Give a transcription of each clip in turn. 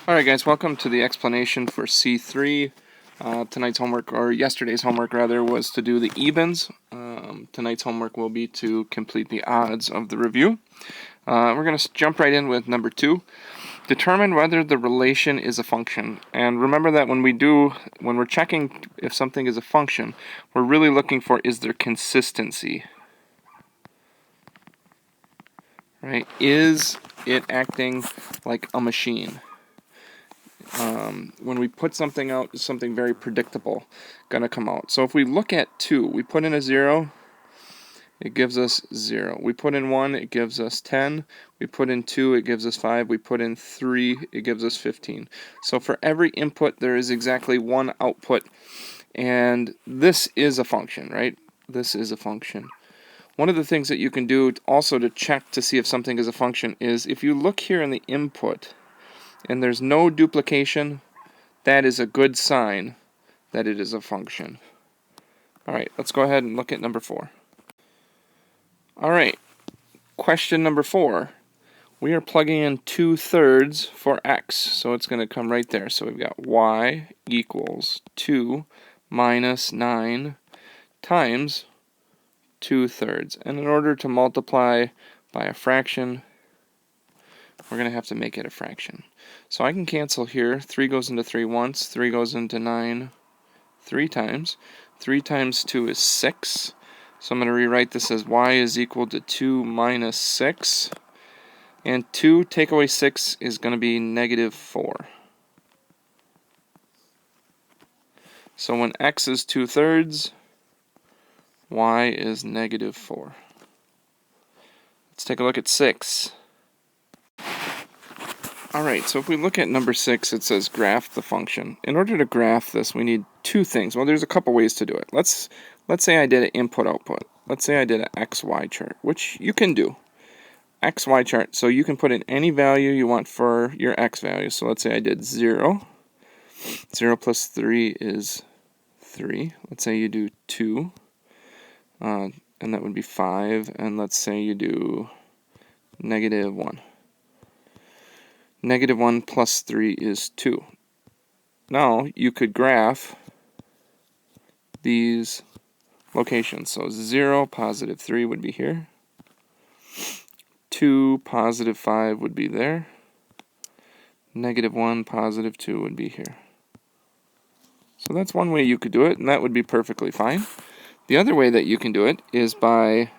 Alright guys, welcome to the explanation for C3. Tonight's homework, or yesterday's homework rather, was to do the evens. Tonight's homework will be to complete the odds of the review. We're going to jump right in with number 2. Determine whether the relation is a function. And remember that when we're checking if something is a function, we're really looking for, is there consistency? Right? Is it acting like a machine? When we put something out, something very predictable going to come out. So if we look at 2, we put in a 0, it gives us 0. We put in 1, it gives us 10. We put in 2, it gives us 5. We put in 3, it gives us 15. So for every input, there is exactly one output. And this is a function, right? This is a function. One of the things that you can do also to check to see if something is a function is if you look here in the input, and there's no duplication, that is a good sign that it is a function. Alright, let's go ahead and look at number 4. Alright, question number 4. We are plugging in 2/3 for x, so it's going to come right there. So we've got y equals 2 minus 9 times 2/3. And in order to multiply by a fraction, we're going to have to make it a fraction. So I can cancel here. 3 goes into 3 once. 3 goes into 9 3 times. 3 times 2 is 6. So I'm going to rewrite this as y is equal to 2 minus 6. And 2 take away 6 is going to be negative 4. So when x is 2/3, y is negative 4. Let's take a look at 6. Alright, so if we look at number 6, it says graph the function. In order to graph this, we need two things. Well, there's a couple ways to do it. Let's say I did an input-output. Let's say I did an XY chart, which you can do. XY chart, so you can put in any value you want for your x value. So let's say I did 0. 0 plus 3 is 3. Let's say you do 2, and that would be 5. And let's say you do negative 1. Negative 1 plus 3 is 2. Now you could graph these locations. So 0, positive 3 would be here. 2, positive 5 would be there. Negative 1, positive 2 would be here. So that's one way you could do it, and that would be perfectly fine. The other way that you can do it is by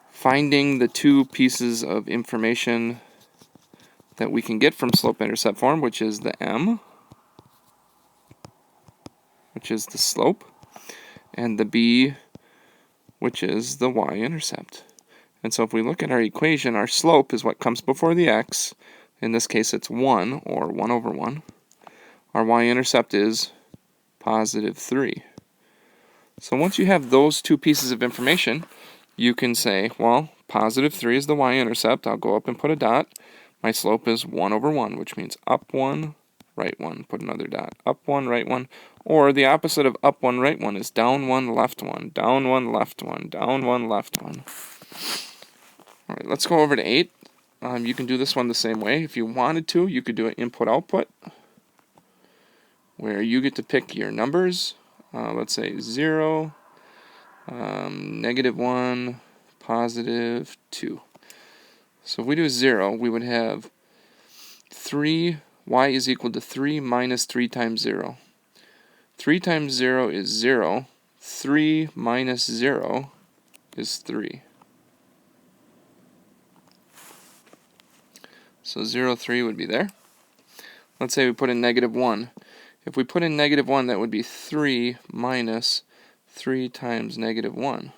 finding the two pieces of information that we can get from slope-intercept form, which is the m, which is the slope, and the b, which is the y-intercept. And so if we look at our equation, our slope is what comes before the x. In this case, it's 1, or 1 over 1. Our y-intercept is positive 3. So once you have those two pieces of information, you can say, well, positive 3 is the y-intercept. I'll go up and put a dot. My slope is 1 over 1, which means up 1, right 1. Put another dot. Up 1, right 1. Or the opposite of up 1, right 1 is down 1, left 1. Down 1, left 1. Down 1, left 1. All right, let's go over to 8. You can do this one the same way. If you wanted to, you could do an input-output, where you get to pick your numbers. Let's say 0, negative 1, positive 2. So if we do 0, we would have 3, y is equal to 3 minus 3 times 0. 3 times 0 is 0. 3 minus 0 is 3. So 0, 3 would be there. Let's say we put in negative 1. If we put in negative 1, that would be 3 minus 3 times negative 1.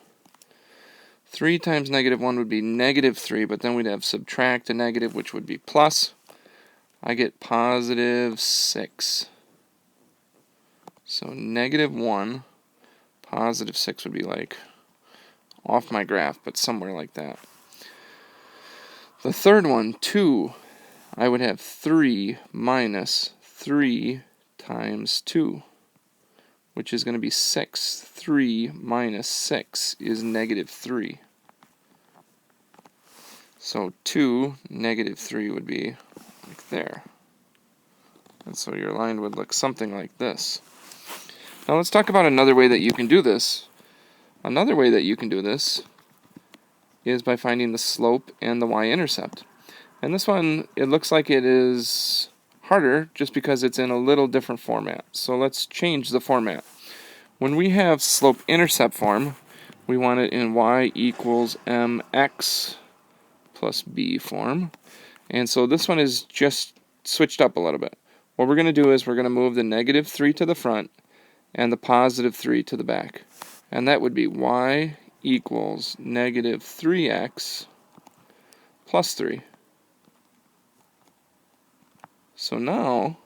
3 times negative 1 would be negative 3, but then we'd have subtract a negative, which would be plus. I get positive 6. So negative 1, positive 6 would be like off my graph, but somewhere like that. The third one, 2, I would have 3 minus 3 times 2, which is going to be 6. 3 minus 6 is negative 3. So 2, negative 3 would be like there. And so your line would look something like this. Now let's talk about another way that you can do this. Another way that you can do this is by finding the slope and the y-intercept. And this one, it looks like it is harder just because it's in a little different format. So let's change the format. When we have slope-intercept form, we want it in y equals mx plus b form. And so this one is just switched up a little bit. What we're going to do is we're going to move the negative 3 to the front and the positive 3 to the back. And that would be y equals negative 3x plus 3. So now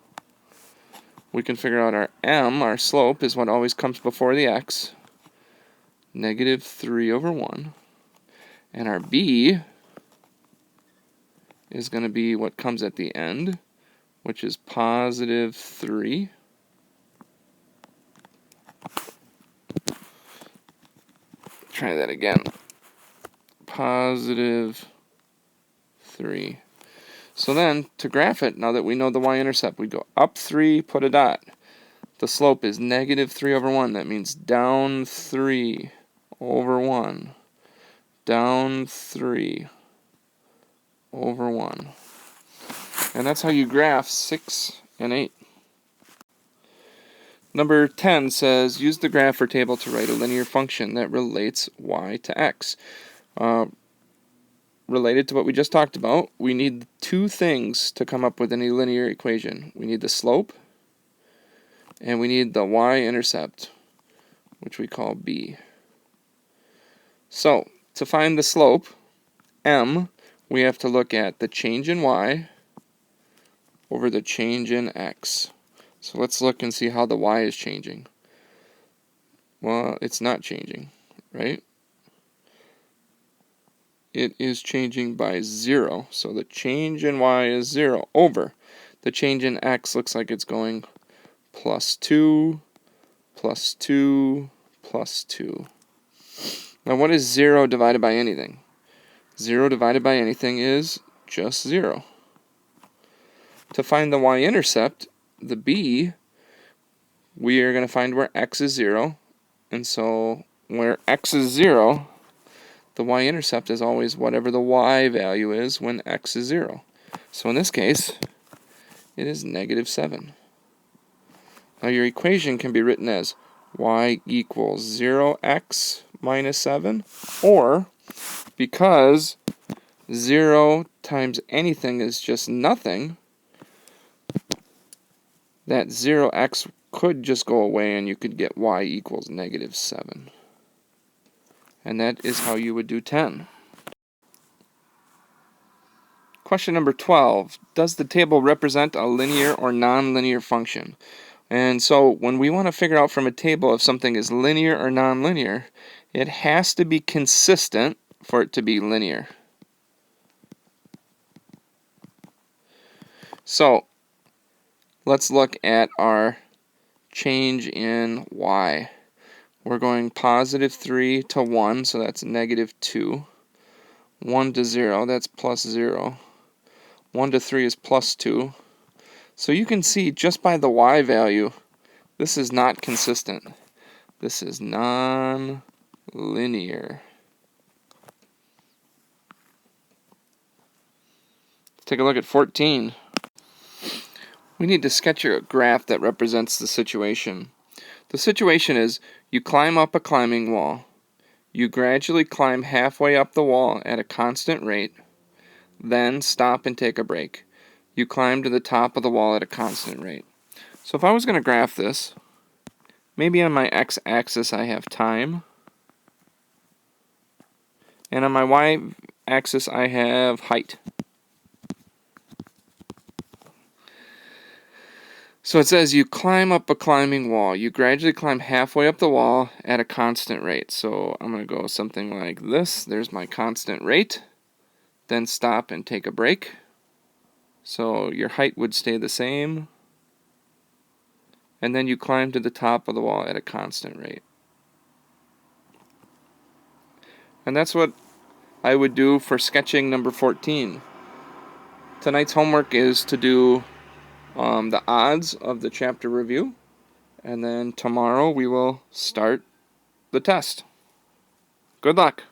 we can figure out our m, our slope, is what always comes before the x, negative 3 over 1. And our b is going to be what comes at the end, which is positive 3. Try that again. Positive 3. So then, to graph it, now that we know the y-intercept, we go up 3, put a dot. The slope is negative 3 over 1. That means down 3 over 1. Down 3 over 1. And that's how you graph 6 and 8. Number 10 says, use the graph or table to write a linear function that relates y to x. Related to what we just talked about, we need two things to come up with any linear equation. We need the slope, and we need the y-intercept, which we call b. So, to find the slope, m, we have to look at the change in y over the change in x. So let's look and see how the y is changing. Well, it's not changing, right? It is changing by 0. So the change in y is 0 over. The change in x looks like it's going plus 2, plus 2, plus 2. Now what is 0 divided by anything? 0 divided by anything is just 0. To find the y-intercept, the b, we are going to find where x is 0. And so where x is 0, the y-intercept is always whatever the y value is when x is 0. So in this case, it is negative 7. Now your equation can be written as y equals 0x minus 7, or because 0 times anything is just nothing, that 0x could just go away and you could get y equals negative 7. And that is how you would do 10. Question number 12. Does the table represent a linear or nonlinear function? And so when we want to figure out from a table if something is linear or nonlinear, it has to be consistent for it to be linear. So let's look at our change in y. We're going positive 3 to 1, so that's negative 2. 1 to 0, that's plus 0. 1 to 3 is plus 2. So you can see just by the y value, this is not consistent. This is non-linear. Let's take a look at 14. We need to sketch a graph that represents the situation. The situation is you climb up a climbing wall. You gradually climb halfway up the wall at a constant rate, then stop and take a break. You climb to the top of the wall at a constant rate. So if I was going to graph this, maybe on my x-axis I have time, and on my y-axis I have height. So it says you climb up a climbing wall. You gradually climb halfway up the wall at a constant rate. So I'm going to go something like this. There's my constant rate. Then stop and take a break. So your height would stay the same. And then you climb to the top of the wall at a constant rate. And that's what I would do for sketching number 14. Tonight's homework is to do the odds of the chapter review, and then tomorrow we will start the test. Good luck.